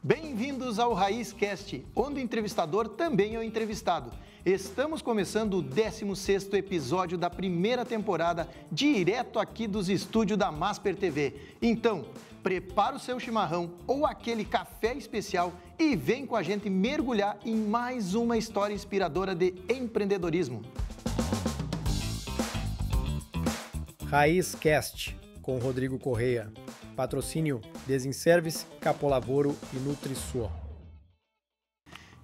Bem-vindos ao RaízCast, onde o entrevistador também é o entrevistado. Estamos começando o 16º episódio da primeira temporada, direto aqui dos estúdios da Masper TV. Então, prepara o seu chimarrão ou aquele café especial e vem com a gente mergulhar em mais uma história inspiradora de empreendedorismo. RaízCast, com Rodrigo Correia. Patrocínio Desinservice, Capolavoro e NutriSua.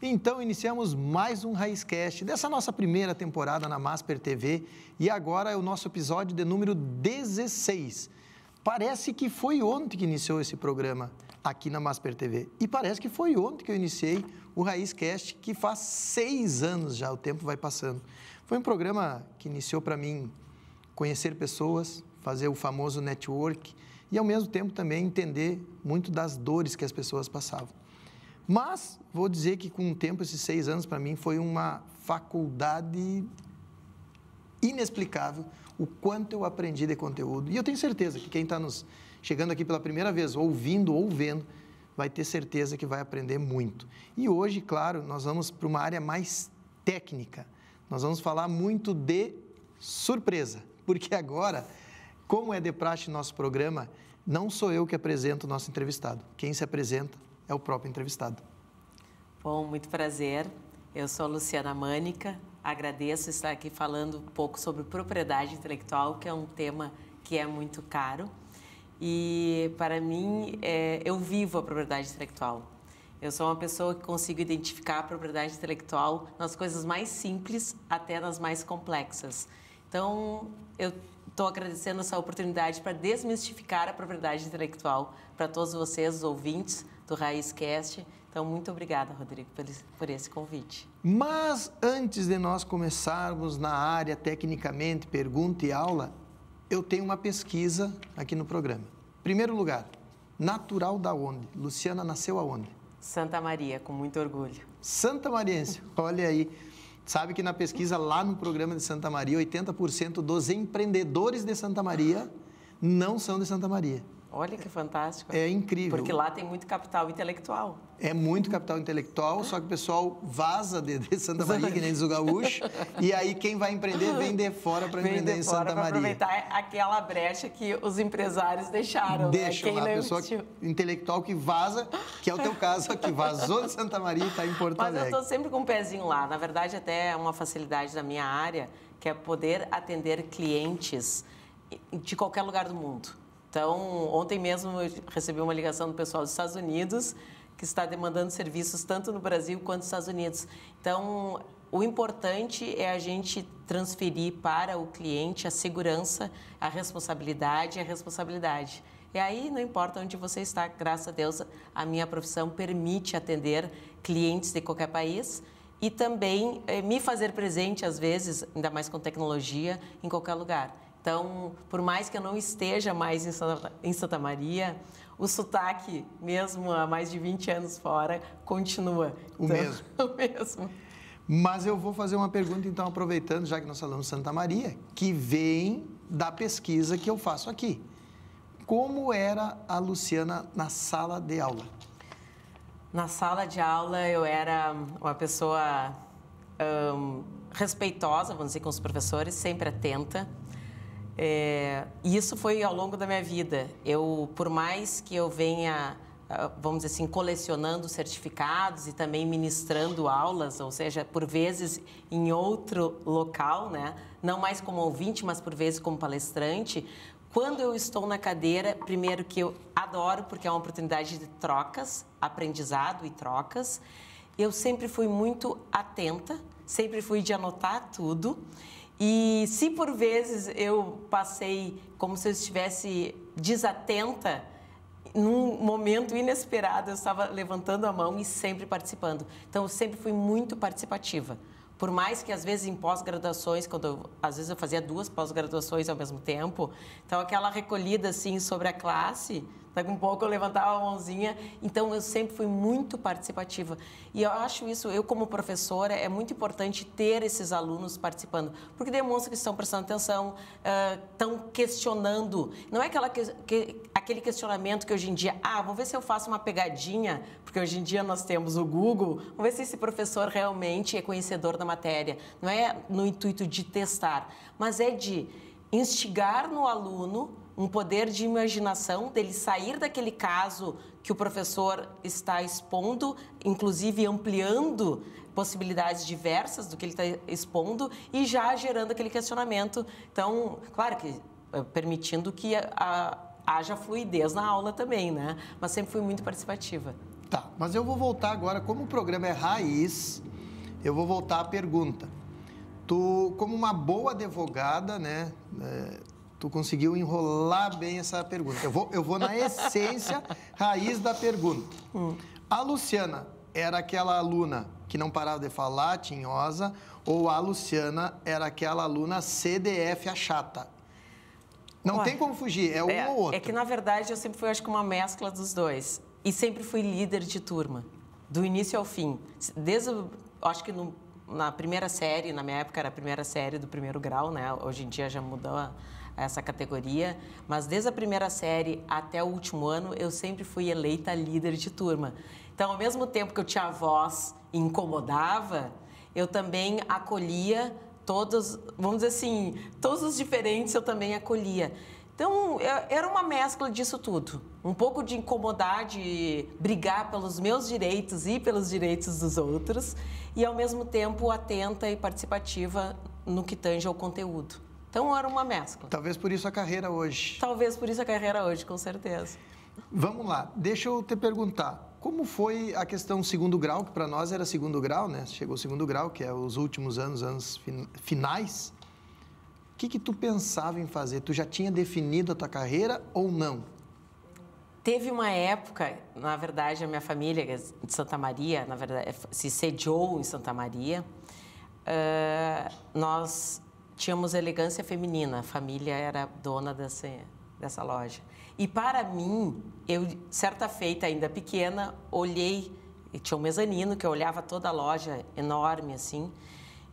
Então, iniciamos mais um RaízCast dessa nossa primeira temporada na Masper TV e agora é o nosso episódio de número 16. Parece que foi ontem que iniciou esse programa aqui na Masper TV e parece que foi ontem que eu iniciei o RaízCast, que faz 6 anos já, o tempo vai passando. Foi um programa que iniciou para mim conhecer pessoas, fazer o famoso network e, ao mesmo tempo, também entender muito das dores que as pessoas passavam. Mas, vou dizer que, com o tempo, esses 6 anos, para mim, foi uma faculdade inexplicável o quanto eu aprendi de conteúdo. E eu tenho certeza que quem está nos chegando aqui pela primeira vez, ouvindo ou vendo, vai ter certeza que vai aprender muito. E hoje, claro, nós vamos para uma área mais técnica. Nós vamos falar muito de surpresa, porque agora, como é de praxe no nosso programa, não sou eu que apresento o nosso entrevistado. Quem se apresenta é o próprio entrevistado. Bom, muito prazer. Eu sou a Luciana Mânica. Agradeço estar aqui falando um pouco sobre propriedade intelectual, que é um tema que é muito caro. E, para mim, eu vivo a propriedade intelectual. Eu sou uma pessoa que consigo identificar a propriedade intelectual nas coisas mais simples até nas mais complexas. Então, eu estou agradecendo essa oportunidade para desmistificar a propriedade intelectual para todos vocês, os ouvintes do RaízCast. Então, muito obrigada, Rodrigo, por esse convite. Mas, antes de nós começarmos na área, tecnicamente, pergunta e aula, eu tenho uma pesquisa aqui no programa. Primeiro lugar, natural da onde? Luciana nasceu aonde? Santa Maria, com muito orgulho. Santa Mariense, olha aí. Sabe que na pesquisa lá no programa de Santa Maria, 80% dos empreendedores de Santa Maria não são de Santa Maria. Olha que fantástico. É incrível. Porque lá tem muito capital intelectual. É muito capital intelectual, só que o pessoal vaza de Santa Maria, que nem diz o gaúcho, e aí quem vai empreender vem de fora para empreender em Santa Maria. Aproveitar aquela brecha que os empresários deixaram. Deixam a pessoa intelectual que vaza, que é o teu caso, que vazou de Santa Maria e está em Porto Alegre. Mas eu estou sempre com um pezinho lá. Na verdade, até é uma facilidade da minha área, que é poder atender clientes de qualquer lugar do mundo. Então, ontem mesmo eu recebi uma ligação do pessoal dos Estados Unidos, que está demandando serviços tanto no Brasil quanto nos Estados Unidos. Então, o importante é a gente transferir para o cliente a segurança, a responsabilidade e a responsabilidade. E aí, não importa onde você está, graças a Deus, a minha profissão permite atender clientes de qualquer país e também me fazer presente, às vezes, ainda mais com tecnologia, em qualquer lugar. Então, por mais que eu não esteja mais em Santa Maria, o sotaque, mesmo há mais de 20 anos fora, continua. O mesmo. O mesmo. Mas eu vou fazer uma pergunta, então, aproveitando, já que nós falamos Santa Maria, que vem da pesquisa que eu faço aqui. Como era a Luciana na sala de aula? Na sala de aula, eu era uma pessoa respeitosa, vamos dizer, com os professores, sempre atenta. E isso foi ao longo da minha vida. Por mais que eu venha, vamos dizer assim, colecionando certificados e também ministrando aulas, ou seja, por vezes em outro local, né? Não mais como ouvinte, mas por vezes como palestrante, quando eu estou na cadeira, primeiro que eu adoro, porque é uma oportunidade de trocas, aprendizado e trocas, eu sempre fui muito atenta, sempre fui de anotar tudo. E se por vezes eu passei como se eu estivesse desatenta, num momento inesperado eu estava levantando a mão e sempre participando. Então eu sempre fui muito participativa. Por mais que às vezes em pós-graduações, às vezes eu fazia 2 pós-graduações ao mesmo tempo, então aquela recolhida assim sobre a classe, daqui um pouco eu levantava a mãozinha, então eu sempre fui muito participativa. E eu acho isso, eu como professora, é muito importante ter esses alunos participando, porque demonstra que estão prestando atenção, estão questionando. Não é aquele questionamento que hoje em dia, vamos ver se eu faço uma pegadinha, porque hoje em dia nós temos o Google, vamos ver se esse professor realmente é conhecedor da matéria. Não é no intuito de testar, mas é de instigar no aluno um poder de imaginação, dele sair daquele caso que o professor está expondo, inclusive ampliando possibilidades diversas do que ele está expondo e já gerando aquele questionamento. Então, claro que permitindo que haja fluidez na aula também, né? Mas sempre fui muito participativa. Tá, mas eu vou voltar agora, como o programa é raiz, eu vou voltar à pergunta. Tu, como uma boa advogada, né, tu conseguiu enrolar bem essa pergunta. Eu vou na essência raiz da pergunta. A Luciana era aquela aluna que não parava de falar, tinhosa, ou a Luciana era aquela aluna CDF, a chata? Não tem como fugir, é um ou outro. É que, na verdade, eu sempre fui, acho que, uma mescla dos dois. E sempre fui líder de turma, do início ao fim. Acho que na primeira série, na minha época era a primeira série do primeiro grau, né? Hoje em dia já mudou essa categoria. Mas desde a primeira série até o último ano, eu sempre fui eleita líder de turma. Então, ao mesmo tempo que eu tinha voz e incomodava, eu também acolhia todos, vamos dizer assim, todos os diferentes eu também acolhia. Então, era uma mescla disso tudo. Um pouco de incomodar, de brigar pelos meus direitos e pelos direitos dos outros, e, ao mesmo tempo, atenta e participativa no que tange ao conteúdo. Então, era uma mescla. Talvez por isso a carreira hoje. Talvez por isso a carreira hoje, com certeza. Vamos lá, deixa eu te perguntar. Como foi a questão segundo grau, que para nós era segundo grau, né? Chegou o segundo grau, que é os últimos anos finais. O que tu pensava em fazer? Tu já tinha definido a tua carreira ou não? Teve uma época, na verdade, a minha família de Santa Maria, na verdade, se sediou em Santa Maria. Nós tínhamos elegância feminina, a família era dona dessa loja. E para mim, eu, certa feita, ainda pequena, olhei, e tinha um mezanino que eu olhava toda a loja enorme assim.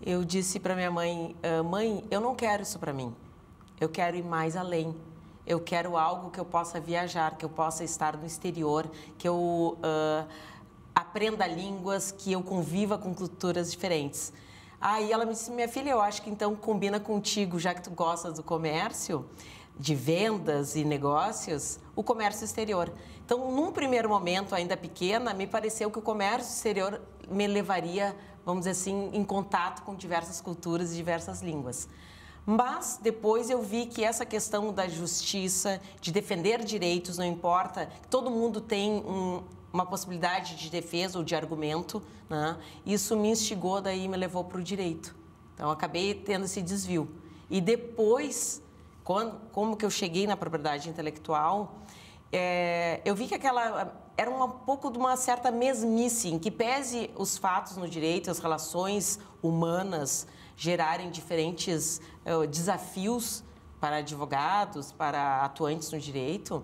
Eu disse para minha mãe, mãe, eu não quero isso para mim, eu quero ir mais além. Eu quero algo que eu possa viajar, que eu possa estar no exterior, que eu aprenda línguas, que eu conviva com culturas diferentes. Aí ela me disse, minha filha, eu acho que então combina contigo, já que tu gostas do comércio, de vendas e negócios, o comércio exterior. Então, num primeiro momento, ainda pequena, me pareceu que o comércio exterior me levaria, vamos dizer assim, em contato com diversas culturas e diversas línguas. Mas depois eu vi que essa questão da justiça, de defender direitos, não importa, todo mundo tem uma possibilidade de defesa ou de argumento, né? Isso me instigou, daí me levou para o direito. Então, acabei tendo esse desvio. E depois, como que eu cheguei na propriedade intelectual, eu vi que aquela era um pouco de uma certa mesmice, em que pese os fatos no direito, as relações humanas gerarem diferentes desafios para advogados, para atuantes no direito,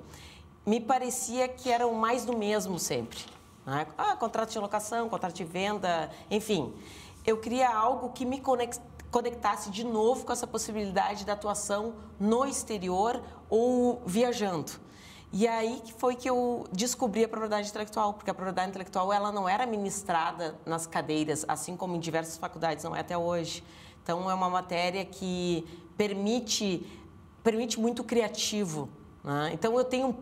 me parecia que eram mais do mesmo sempre. Né? Contrato de locação, contrato de venda, enfim. Eu queria algo que me conectasse de novo com essa possibilidade da atuação no exterior ou viajando. E aí foi que eu descobri a propriedade intelectual, porque a propriedade intelectual ela não era ministrada nas cadeiras, assim como em diversas faculdades, não é até hoje. Então, é uma matéria que permite muito criativo. Né? Então, eu tenho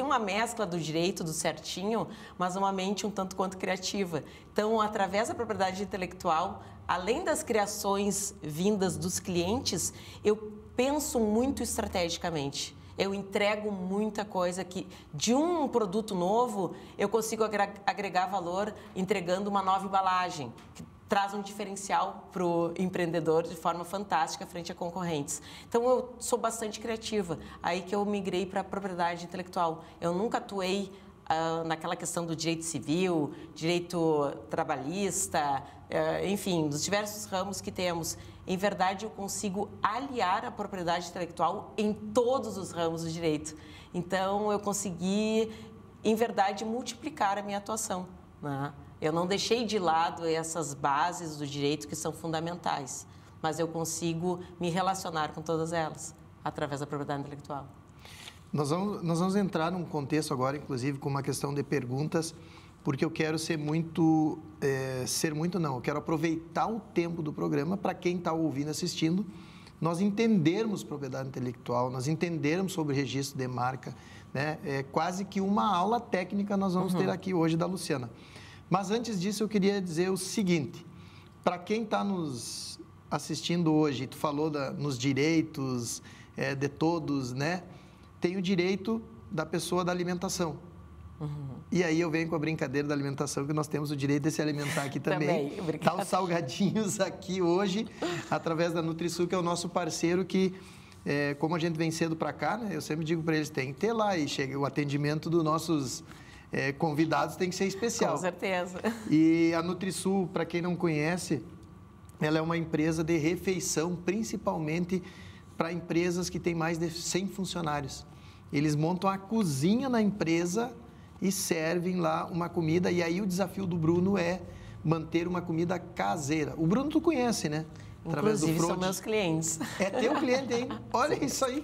uma mescla do direito, do certinho, mas uma mente um tanto quanto criativa. Então, através da propriedade intelectual, além das criações vindas dos clientes, eu penso muito estrategicamente. Eu entrego muita coisa que, de um produto novo, eu consigo agregar valor entregando uma nova embalagem, que traz um diferencial para o empreendedor de forma fantástica frente a concorrentes. Então, eu sou bastante criativa. Aí que eu migrei para a propriedade intelectual. Eu nunca atuei naquela questão do direito civil, direito trabalhista, enfim, dos diversos ramos que temos. Em verdade, eu consigo aliar a propriedade intelectual em todos os ramos do direito. Então, eu consegui, em verdade, multiplicar a minha atuação. Né? Eu não deixei de lado essas bases do direito que são fundamentais, mas eu consigo me relacionar com todas elas através da propriedade intelectual. Nós vamos entrar num contexto agora, inclusive, com uma questão de perguntas, porque eu quero eu quero aproveitar o tempo do programa para quem está ouvindo, assistindo, nós entendermos propriedade intelectual, nós entendermos sobre registro de marca, né? É quase que uma aula técnica nós vamos ter aqui hoje da Luciana. Mas antes disso, eu queria dizer o seguinte, para quem está nos assistindo hoje, tu falou nos direitos de todos, né? Tem o direito da pessoa da alimentação. E aí eu venho com a brincadeira da alimentação, que nós temos o direito de se alimentar aqui também. Tá os salgadinhos aqui hoje, através da NutriSul, que é o nosso parceiro que, como a gente vem cedo para cá, né? Eu sempre digo para eles, tem que ter lá, e chega o atendimento dos nossos convidados tem que ser especial. Com certeza. E a NutriSul, para quem não conhece, ela é uma empresa de refeição, principalmente para empresas que têm mais de 100 funcionários. Eles montam a cozinha na empresa e servem lá uma comida. E aí o desafio do Bruno é manter uma comida caseira. O Bruno tu conhece, né? Através Inclusive, do são meus clientes. É teu cliente, hein? Olha isso aí.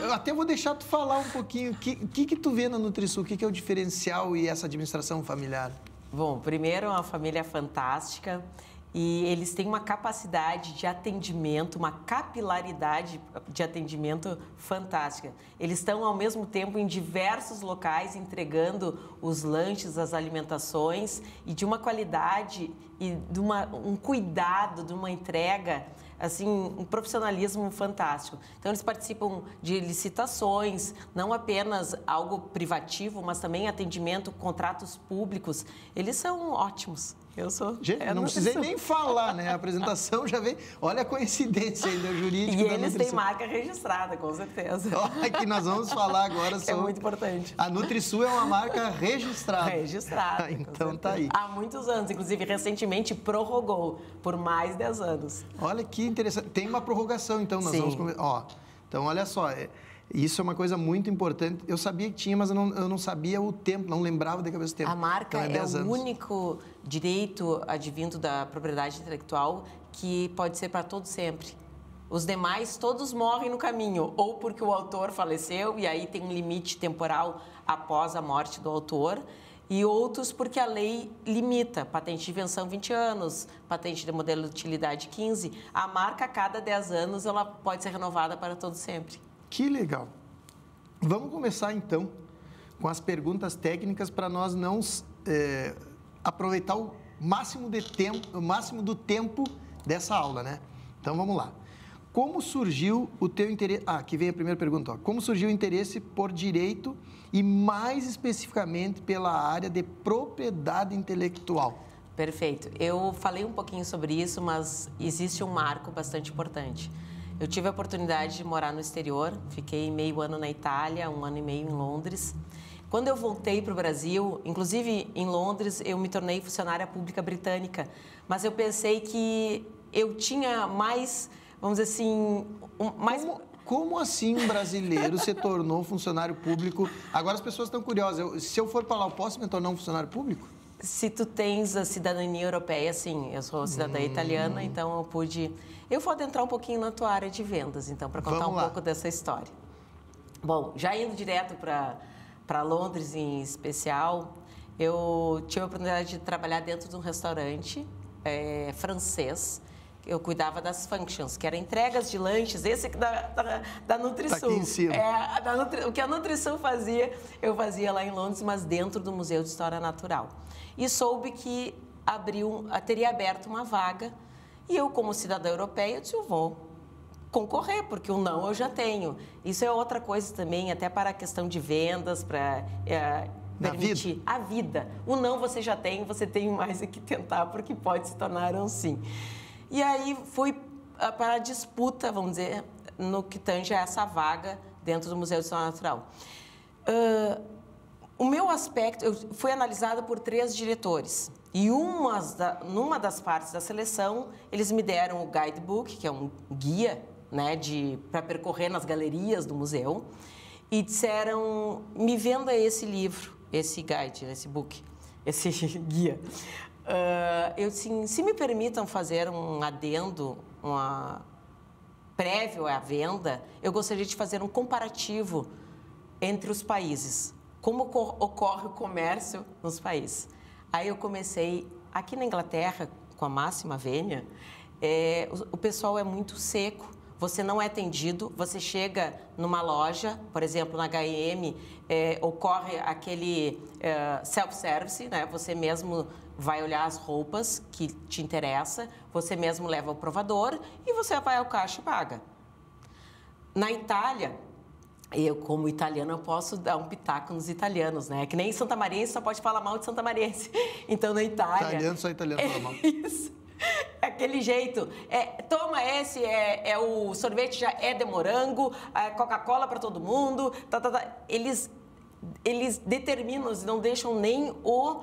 Eu até vou deixar tu falar um pouquinho. O que tu vê na NutriSul? O que é o diferencial e essa administração familiar? Bom, primeiro, é uma família fantástica. E eles têm uma capacidade de atendimento, uma capilaridade de atendimento fantástica. Eles estão, ao mesmo tempo, em diversos locais, entregando os lanches, as alimentações, e de uma qualidade e de um cuidado, de uma entrega, assim, um profissionalismo fantástico. Então, eles participam de licitações, não apenas algo privativo, mas também atendimento, contratos públicos. Eles são ótimos. Gente, não precisei nem falar, né? A apresentação já veio. Olha a coincidência ainda jurídica. E eles têm marca registrada, com certeza. Olha que nós vamos falar agora sobre... É muito importante. A NutriSul é uma marca registrada. Registrada. Então tá aí. Há muitos anos, inclusive recentemente prorrogou por mais 10 anos. Olha que interessante. Tem uma prorrogação, então nós Sim. vamos... Então olha só, isso é uma coisa muito importante. Eu sabia que tinha, mas eu não sabia o tempo, não lembrava de cabeça o tempo. A marca então, é o único direito advindo da propriedade intelectual que pode ser para todo sempre. Os demais, todos morrem no caminho, ou porque o autor faleceu e aí tem um limite temporal após a morte do autor, e outros porque a lei limita, patente de invenção 20 anos, patente de modelo de utilidade 15. A marca, a cada 10 anos, ela pode ser renovada para todo sempre. Que legal. Vamos começar, então, com as perguntas técnicas para nós não aproveitar o máximo do tempo dessa aula, né? Então, vamos lá. Como surgiu o teu interesse... aqui vem a primeira pergunta. Como surgiu o interesse por direito e, mais especificamente, pela área de propriedade intelectual? Perfeito. Eu falei um pouquinho sobre isso, mas existe um marco bastante importante. Eu tive a oportunidade de morar no exterior, fiquei meio ano na Itália, 1 ano e meio em Londres. Quando eu voltei para o Brasil, inclusive em Londres, eu me tornei funcionária pública britânica, mas eu pensei que eu tinha mais, vamos dizer assim, Como assim um brasileiro se tornou funcionário público? Agora as pessoas estão curiosas. Se eu for para lá, eu posso me tornar um funcionário público? Se tu tens a cidadania europeia, sim. Eu sou cidadã italiana, então eu pude... Eu vou adentrar um pouquinho na tua área de vendas, então, para contar pouco dessa história. Bom, já indo direto para Londres em especial, eu tive a oportunidade de trabalhar dentro de um restaurante francês. Eu cuidava das functions, que eram entregas de lanches, esse aqui da NutriSul. Tá aqui em cima. O que a NutriSul fazia, eu fazia lá em Londres, mas dentro do Museu de História Natural. E soube que teria aberto uma vaga, e eu, como cidadã europeia, disse, eu vou concorrer, porque o não eu já tenho. Isso é outra coisa também, até para a questão de vendas, para permitir a vida. O não você já tem, você tem mais é que tentar, porque pode se tornar um sim. E aí fui para a disputa, vamos dizer, no que tange a essa vaga dentro do Museu de História Natural. O meu aspecto, eu fui analisada por 3 diretores. E numa das partes da seleção, eles me deram o guidebook, que é um guia, né, para percorrer nas galerias do museu, e disseram, me venda esse livro, esse guide, esse book, esse guia. Eu disse, se me permitam fazer um adendo, prévio à venda, eu gostaria de fazer um comparativo entre os países. Como ocorre o comércio nos países. Aí eu comecei, aqui na Inglaterra, com a Máxima Vênia, o pessoal é muito seco, você não é atendido, você chega numa loja, por exemplo, na H&M, ocorre aquele self-service, né? Você mesmo vai olhar as roupas que te interessa, você mesmo leva ao provador e você vai ao caixa e paga. Na Itália, eu, como italiana, eu posso dar um pitaco nos italianos, né? Que nem santamariense só pode falar mal de santamariense. Então, na Itália... Italiano, só italiano fala mal. Isso. Aquele jeito. Toma esse, o sorvete já é de morango, Coca-Cola para todo mundo. Eles determinam, eles não deixam nem o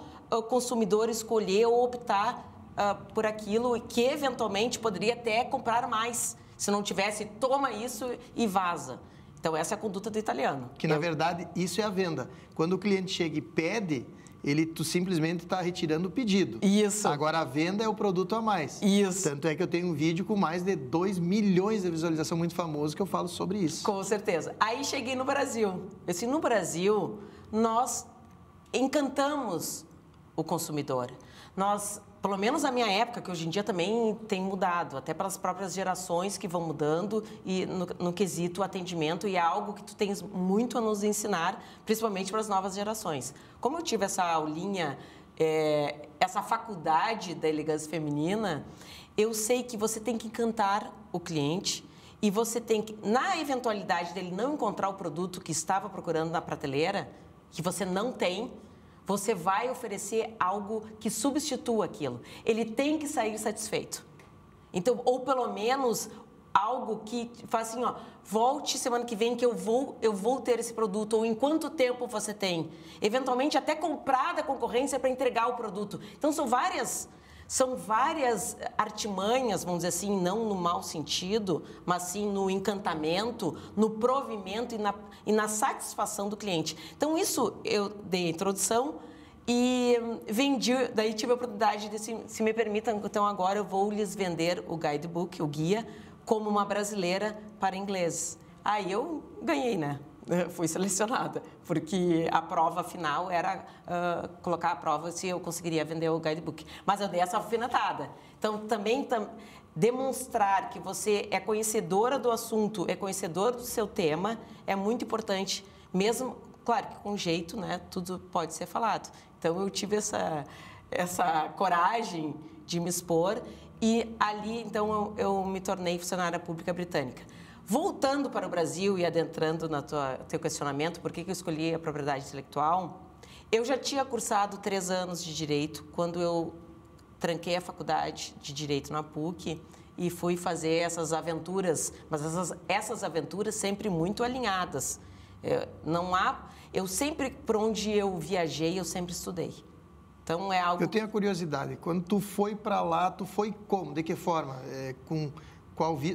consumidor escolher ou optar por aquilo que, eventualmente, poderia até comprar mais. Se não tivesse, toma isso e vaza. Então, essa é a conduta do italiano. Que, na verdade, isso é a venda. Quando o cliente chega e pede, tu simplesmente está retirando o pedido. Isso. Agora, a venda é o produto a mais. Isso. Tanto é que eu tenho um vídeo com mais de 2 milhões de visualização muito famoso que eu falo sobre isso. Com certeza. Aí, cheguei no Brasil. No Brasil, nós encantamos o consumidor. Nós... Pelo menos na minha época, que hoje em dia também tem mudado, até pelas próprias gerações que vão mudando e no quesito atendimento, e é algo que tu tens muito a nos ensinar, principalmente para as novas gerações. Como eu tive essa aulinha, essa faculdade da elegância feminina, eu sei que você tem que encantar o cliente e você tem que, na eventualidade dele não encontrar o produto que estava procurando na prateleira, que você não tem, você vai oferecer algo que substitua aquilo. Ele tem que sair satisfeito. Então, ou pelo menos algo que faz assim, volte semana que vem que eu vou ter esse produto, ou em quanto tempo você tem. Eventualmente, até comprar da concorrência para entregar o produto. Então, são várias artimanhas, vamos dizer assim, não no mau sentido, mas sim no encantamento, no provimento e na satisfação do cliente. Então, isso eu dei a introdução e vendi, daí tive a oportunidade de, se me permitam, então agora eu vou lhes vender o guidebook, o guia, como uma brasileira para ingleses. Aí eu ganhei, né? Fui selecionada, porque a prova final era colocar a prova se eu conseguiria vender o guidebook. Mas eu dei essa alfinetada. Então, também demonstrar que você é conhecedora do assunto, é conhecedora do seu tema, é muito importante. Mesmo, claro que com jeito, né, tudo pode ser falado. Então, eu tive essa coragem de me expor e ali, então, eu me tornei funcionária pública britânica. Voltando para o Brasil e adentrando no teu questionamento, por que eu escolhi a propriedade intelectual, eu já tinha cursado 3 anos de Direito quando eu tranquei a faculdade de Direito na PUC e fui fazer essas aventuras, mas essas aventuras sempre muito alinhadas. Eu sempre, por onde eu viajei, eu sempre estudei. Então, é algo... Eu tenho a curiosidade, quando tu foi para lá, tu foi como? De que forma?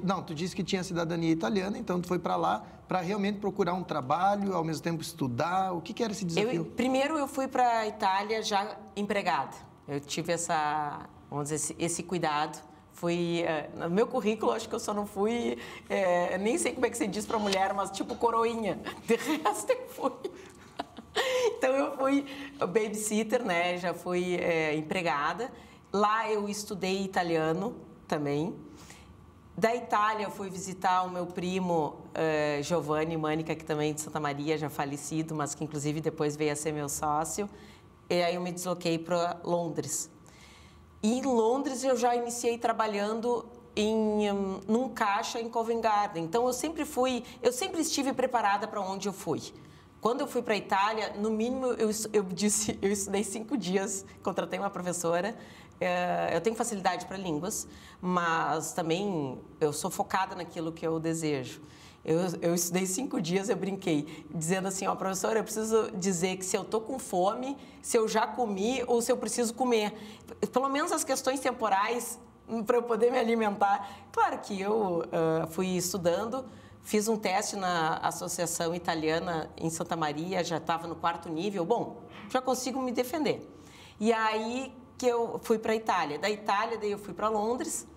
Não, tu disse que tinha cidadania italiana, então tu foi para lá para realmente procurar um trabalho, ao mesmo tempo estudar. O que era esse desafio? Primeiro, eu fui para a Itália já empregada. Eu tive esse cuidado. No meu currículo, acho que eu só não fui, nem sei como é que se diz para mulher, mas tipo coroinha. De resto, eu fui. Então, eu fui babysitter, né? Já fui empregada. Lá eu estudei italiano também. Da Itália, eu fui visitar o meu primo Giovanni Mânica, que também é de Santa Maria, já falecido, mas que inclusive depois veio a ser meu sócio. E aí eu me desloquei para Londres. E em Londres eu já iniciei trabalhando num caixa em Covent Garden. Então eu sempre estive preparada para onde eu fui. Quando eu fui para a Itália, no mínimo eu estudei 5 dias, contratei uma professora. Eu tenho facilidade para línguas, mas também eu sou focada naquilo que eu desejo. Eu estudei 5 dias, eu brinquei, dizendo assim, professora, eu preciso dizer que se eu estou com fome, se eu já comi ou se eu preciso comer. Pelo menos as questões temporais para eu poder me alimentar. Claro que eu fui estudando, fiz um teste na Associação Italiana em Santa Maria, já estava no 4º nível. Bom, já consigo me defender. E aí que eu fui para a Itália. Da Itália, daí eu fui para Londres.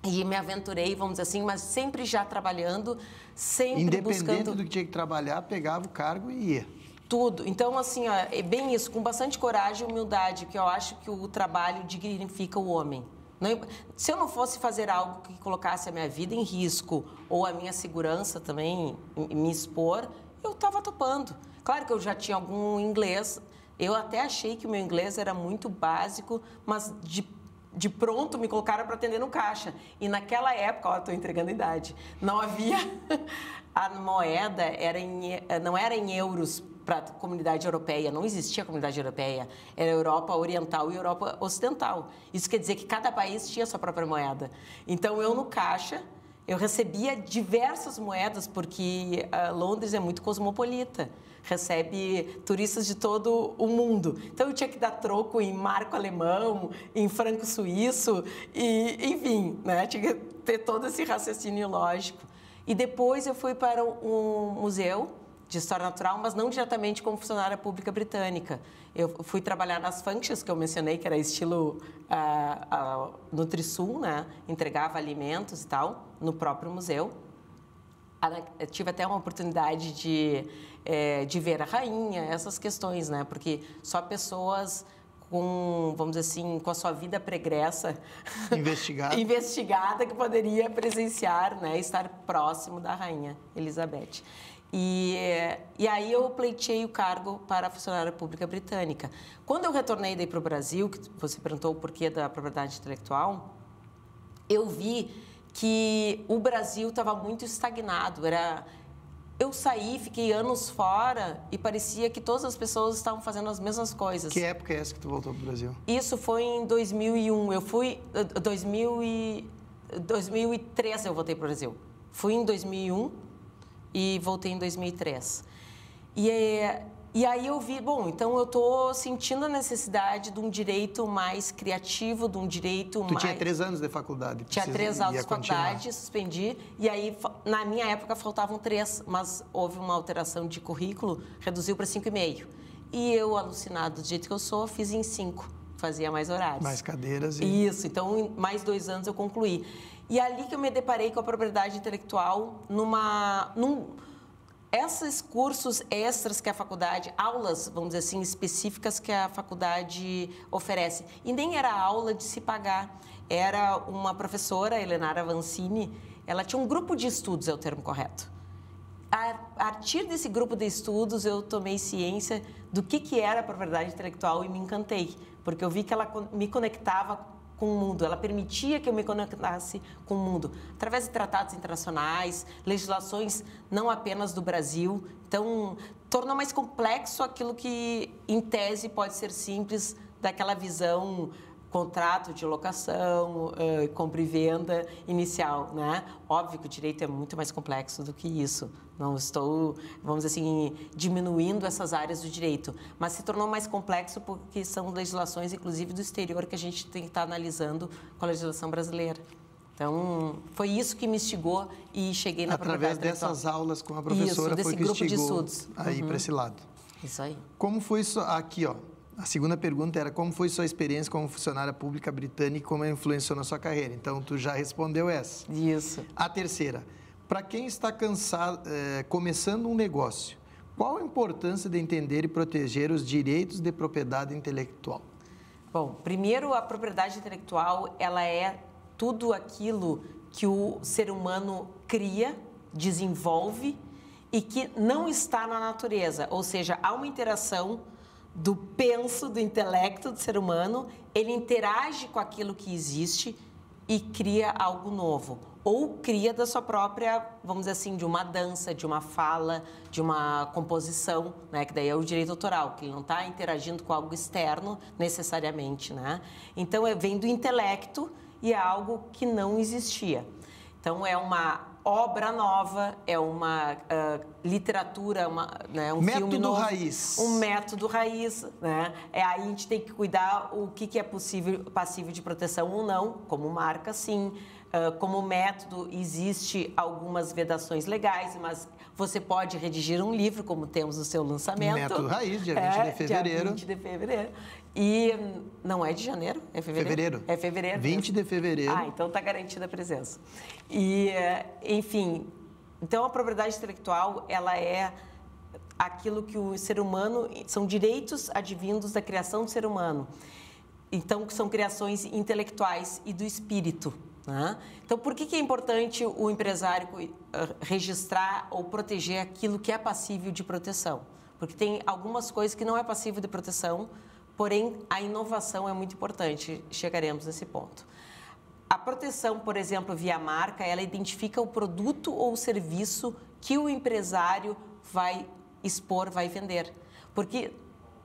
E me aventurei, vamos dizer assim, mas sempre já trabalhando, sempre Independente buscando... do que tinha que trabalhar, pegava o cargo e ia. Tudo. Então, assim, ó, é bem isso, com bastante coragem e humildade, que eu acho que o trabalho dignifica o homem. Se eu não fosse fazer algo que colocasse a minha vida em risco ou a minha segurança também, me expor, eu estava topando. Claro que eu já tinha algum inglês, eu até achei que o meu inglês era muito básico, mas de pronto me colocaram para atender no caixa. E naquela época, ó, estou entregando a idade, não havia... A moeda não era em euros para a comunidade europeia, não existia a comunidade europeia, era Europa Oriental e Europa Ocidental. Isso quer dizer que cada país tinha a sua própria moeda. Então, eu no caixa, eu recebia diversas moedas, porque Londres é muito cosmopolita, recebe turistas de todo o mundo. Então, eu tinha que dar troco em marco alemão, em franco suíço, e, enfim, né? Tinha que ter todo esse raciocínio lógico. E depois eu fui para um museu de História Natural, mas não diretamente como funcionária pública britânica. Eu fui trabalhar nas functions que eu mencionei, que era estilo Nutrisul, né? Entregava alimentos e tal, no próprio museu. Eu tive até uma oportunidade de ver a rainha, essas questões, né? Porque só pessoas com, vamos dizer assim, com a sua vida pregressa investigada que poderia presenciar, né? Estar próximo da rainha Elizabeth. E aí eu pleiteei o cargo para a funcionária pública britânica. Quando eu retornei daí para o Brasil, que você perguntou o porquê da propriedade intelectual, eu vi que o Brasil estava muito estagnado. Eu saí, fiquei anos fora e parecia que todas as pessoas estavam fazendo as mesmas coisas. Que época é essa que tu voltou para o Brasil? Isso foi em 2001. Eu fui... 2003 eu voltei para o Brasil. Fui em 2001 e voltei em 2003. E aí eu vi, bom, então eu estou sentindo a necessidade de um direito mais criativo, de um direito mais... Tu tinha 3 anos de faculdade. Tinha 3 anos de faculdade, suspendi, e aí na minha época faltavam 3, mas houve uma alteração de currículo, reduziu para 5,5. E eu, alucinado do jeito que eu sou, fiz em 5, fazia mais horários. Mais cadeiras e... Isso, então em mais 2 anos eu concluí. E ali que eu me deparei com a propriedade intelectual esses cursos extras que a faculdade, aulas, vamos dizer assim, específicas que a faculdade oferece. E nem era aula de se pagar. Era uma professora, Helenara Vancini, ela tinha um grupo de estudos, é o termo correto. A partir desse grupo de estudos, eu tomei ciência do que era a propriedade intelectual e me encantei, porque eu vi que ela me conectava com o mundo, ela permitia que eu me conectasse com o mundo, através de tratados internacionais, legislações não apenas do Brasil. Então, tornou mais complexo aquilo que, em tese, pode ser simples, daquela visão contrato de locação, compra e venda inicial, né? Óbvio que o direito é muito mais complexo do que isso. Não estou, vamos dizer assim, diminuindo essas áreas do direito, mas se tornou mais complexo porque são legislações, inclusive, do exterior que a gente tem que estar analisando com a legislação brasileira. Então, foi isso que me instigou e cheguei na propriedade intelectual. Através dessas aulas com a professora, isso, foi que grupo instigou de estudos. Aí para esse lado. Isso aí. Como foi isso aqui, ó? A segunda pergunta era como foi sua experiência como funcionária pública britânica e como influenciou na sua carreira. Então, tu já respondeu essa. Isso. A terceira, para quem está começando um negócio, qual a importância de entender e proteger os direitos de propriedade intelectual? Bom, primeiro, a propriedade intelectual, ela é tudo aquilo que o ser humano cria, desenvolve e que não está na natureza. Ou seja, há uma interação do penso, do intelecto do ser humano, ele interage com aquilo que existe e cria algo novo. Ou cria da sua própria, vamos dizer assim, de uma dança, de uma fala, de uma composição, né? Que daí é o direito autoral, que ele não está interagindo com algo externo necessariamente, né? Então, vem do intelecto e é algo que não existia. Então, é uma obra nova, é uma literatura, né, um método filme novo. Raiz. Um método raiz, né? Aí a gente tem que cuidar o que é passível de proteção ou não, como marca, sim. Como método, existe algumas vedações legais, mas você pode redigir um livro, como temos no seu lançamento. Método Raiz, dia 20 de fevereiro. Dia 20 de fevereiro. E não é de janeiro? É fevereiro? Fevereiro. É fevereiro. 20 de fevereiro. Ah, então está garantida a presença. E, enfim, então a propriedade intelectual, ela é aquilo que o ser humano, são direitos advindos da criação do ser humano. Então, são criações intelectuais e do espírito. Né? Então, por que é importante o empresário registrar ou proteger aquilo que é passível de proteção? Porque tem algumas coisas que não é passível de proteção, porém, a inovação é muito importante, chegaremos nesse ponto. A proteção, por exemplo, via marca, ela identifica o produto ou o serviço que o empresário vai expor, vai vender. Porque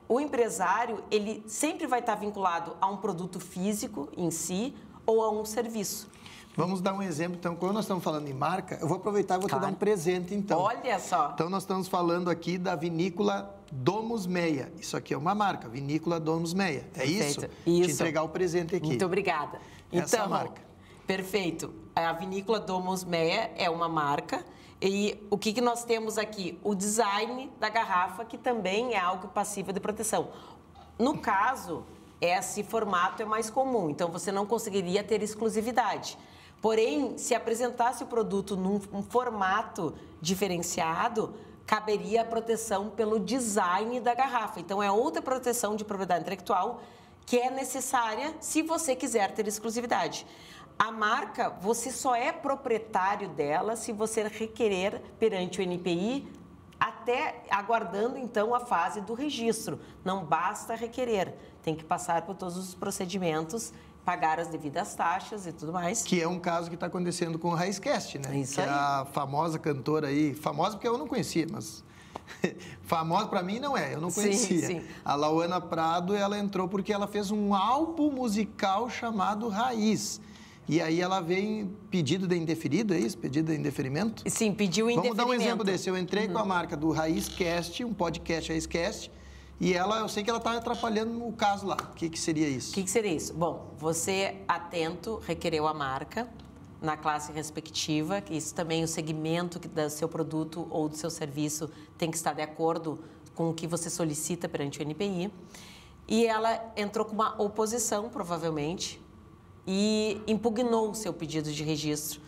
o empresário, ele sempre vai estar vinculado a um produto físico em si ou a um serviço. Vamos dar um exemplo, então, quando nós estamos falando em marca, eu vou aproveitar e vou te dar um presente, então. Olha só! Então, nós estamos falando aqui da vinícola Domus Meia. Isso aqui é uma marca, vinícola Domus Meia. É isso? Isso. Te entregar o presente aqui. Muito obrigada. Essa então, marca. Perfeito. A vinícola Domus Meia é uma marca. E o que nós temos aqui? O design da garrafa, que também é algo passível de proteção. No caso, esse formato é mais comum, então você não conseguiria ter exclusividade. Porém, se apresentasse o produto num formato diferenciado, caberia a proteção pelo design da garrafa. Então, é outra proteção de propriedade intelectual que é necessária se você quiser ter exclusividade. A marca, você só é proprietário dela se você requerer perante o NPI, até aguardando, então, a fase do registro. Não basta requerer, tem que passar por todos os procedimentos, pagar as devidas taxas e tudo mais. Que é um caso que está acontecendo com o Raizcast, né? Isso que aí. É a famosa cantora aí, famosa porque eu não conhecia, mas famosa para mim não é, eu não conhecia. Sim. A Lauana Prado, ela entrou porque ela fez um álbum musical chamado Raiz. E aí ela vem pedido de indeferido, é isso? Pedido de indeferimento? Sim, pediu indeferimento. Vamos dar um exemplo desse. Eu entrei com a marca do Raizcast, um podcast Raizcast, e eu sei que ela está atrapalhando o caso lá. O que seria isso? O que seria isso? Bom, você, atento, requereu a marca na classe respectiva, que isso também, o segmento do seu produto ou do seu serviço tem que estar de acordo com o que você solicita perante o NPI. E ela entrou com uma oposição, provavelmente, e impugnou o seu pedido de registro,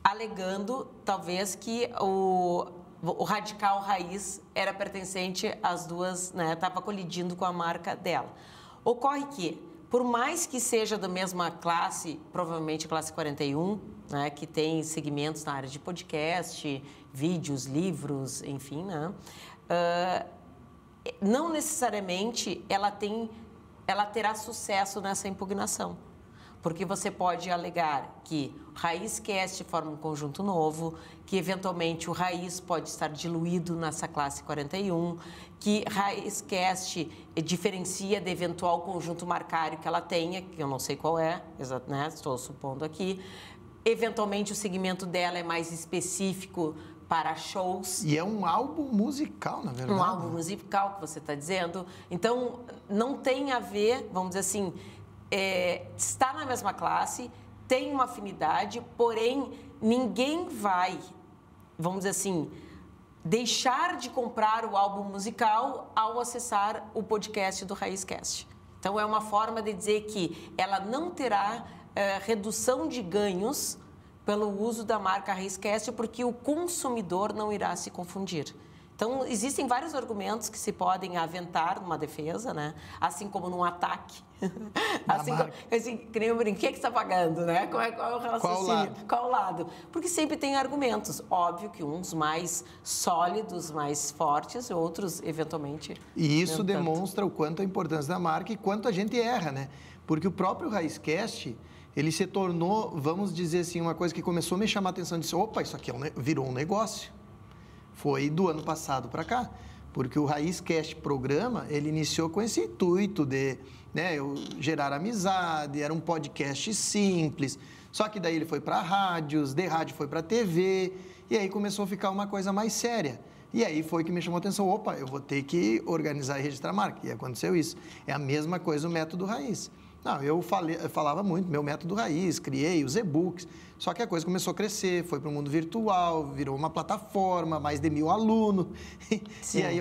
alegando, talvez, que o Radical Raiz era pertencente às duas, né, estava colidindo com a marca dela. Ocorre que, por mais que seja da mesma classe, provavelmente classe 41, né, que tem segmentos na área de podcast, vídeos, livros, enfim, né, não necessariamente ela terá sucesso nessa impugnação. Porque você pode alegar que o Raizcast forma um conjunto novo, que eventualmente o Raiz pode estar diluído nessa classe 41, que Raizcast diferencia de eventual conjunto marcário que ela tenha, que eu não sei qual é, né? Estou supondo aqui. Eventualmente o segmento dela é mais específico para shows. E é um álbum musical, na verdade. Um álbum musical que você está dizendo. Então, não tem a ver, vamos dizer assim, está na mesma classe, tem uma afinidade, porém, ninguém vai, vamos dizer assim, deixar de comprar o álbum musical ao acessar o podcast do Raizcast. Então, é uma forma de dizer que ela não terá redução de ganhos pelo uso da marca Raizcast, porque o consumidor não irá se confundir. Então, existem vários argumentos que se podem aventar numa defesa, né? Assim como num ataque. Assim, que nem eu brinco, o que é que você está pagando, né? Qual é o raciocínio? Qual lado? Porque sempre tem argumentos. Óbvio que uns mais sólidos, mais fortes, outros, eventualmente... E isso demonstra o quanto a importância da marca e quanto a gente erra, né? Porque o próprio Raizcast, ele se tornou, vamos dizer assim, uma coisa que começou a me chamar a atenção. Disse, opa, isso aqui virou um negócio. Foi do ano passado para cá, porque o Raizcast programa, ele iniciou com esse intuito de gerar amizade, era um podcast simples, só que daí ele foi para rádios, de rádio foi para TV, e aí começou a ficar uma coisa mais séria. E aí foi que me chamou a atenção, opa, eu vou ter que organizar e registrar a marca, e aconteceu isso. É a mesma coisa o método Raiz. Não, eu falava muito, meu método raiz, criei os e-books, só que a coisa começou a crescer, foi para o mundo virtual, virou uma plataforma, mais de 1.000 alunos, Sim. e aí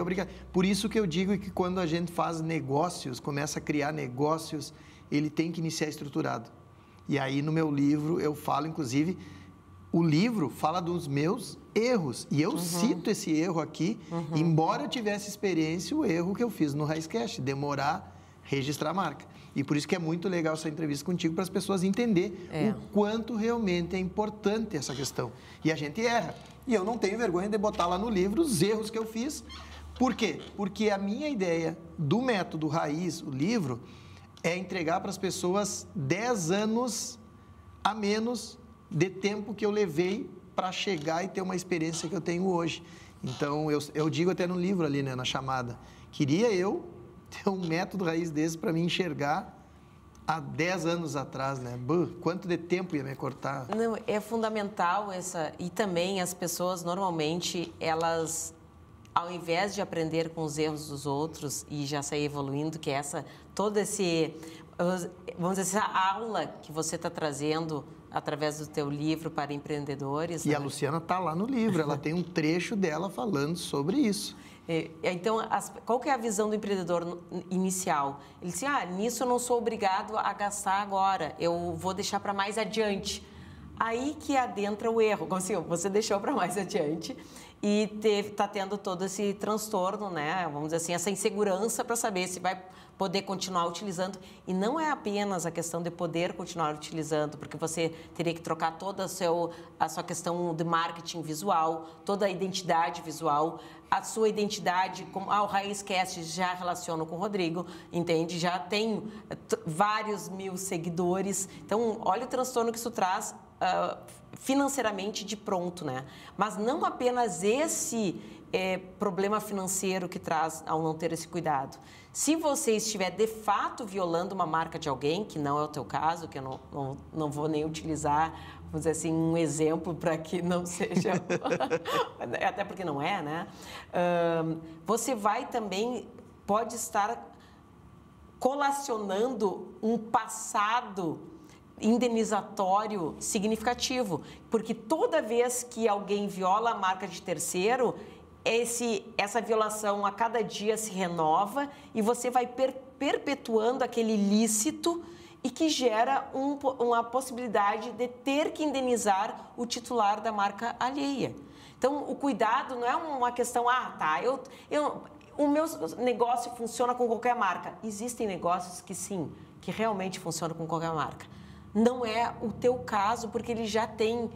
por isso que eu digo que quando a gente faz negócios, começa a criar negócios, ele tem que iniciar estruturado. E aí no meu livro eu falo, inclusive, o livro fala dos meus erros, e eu cito esse erro aqui, embora eu tivesse experiência, o erro que eu fiz no Raizcast, demorar registrar a marca. E por isso que é muito legal essa entrevista contigo, para as pessoas entenderem o quanto realmente é importante essa questão. E a gente erra. E eu não tenho vergonha de botar lá no livro os erros que eu fiz. Por quê? Porque a minha ideia do método raiz, o livro, é entregar para as pessoas 10 anos a menos de tempo que eu levei para chegar e ter uma experiência que eu tenho hoje. Então, eu digo até no livro ali, né, na chamada, queria eu ter um método raiz desse para me enxergar há 10 anos atrás, né? Quanto de tempo ia me cortar? Não, é fundamental essa... E também as pessoas, normalmente, elas, ao invés de aprender com os erros dos outros e já sair evoluindo, que é todo esse... Vamos dizer, essa aula que você está trazendo através do teu livro para empreendedores. E né? a Luciana está lá no livro, ela tem um trecho dela falando sobre isso. Então, qual que é a visão do empreendedor inicial? Ele diz, nisso eu não sou obrigado a gastar agora, eu vou deixar para mais adiante. Aí que adentra o erro, como assim, você deixou para mais adiante e está tendo todo esse transtorno, né? Vamos dizer assim, essa insegurança para saber se vai poder continuar utilizando. E não é apenas a questão de poder continuar utilizando, porque você teria que trocar toda a sua questão de marketing visual, toda a identidade visual, a sua identidade, como o Raizcast já relaciona com o Rodrigo, entende? Já tem vários mil seguidores. Então, olha o transtorno que isso traz financeiramente de pronto, né? Mas não apenas esse problema financeiro que traz ao não ter esse cuidado. Se você estiver, de fato, violando uma marca de alguém, que não é o teu caso, que eu não vou nem utilizar, vamos dizer assim, um exemplo para que não seja... Até porque não é, né? Você vai também, pode estar colacionando um passado indenizatório significativo, porque toda vez que alguém viola a marca de terceiro, essa violação a cada dia se renova e você vai perpetuando aquele ilícito e que gera uma possibilidade de ter que indenizar o marca alheia. Então, o cuidado não é uma questão, o meu negócio funciona com qualquer marca. Existem negócios que sim, que realmente funcionam com qualquer marca. Não é o teu caso, porque ele já tem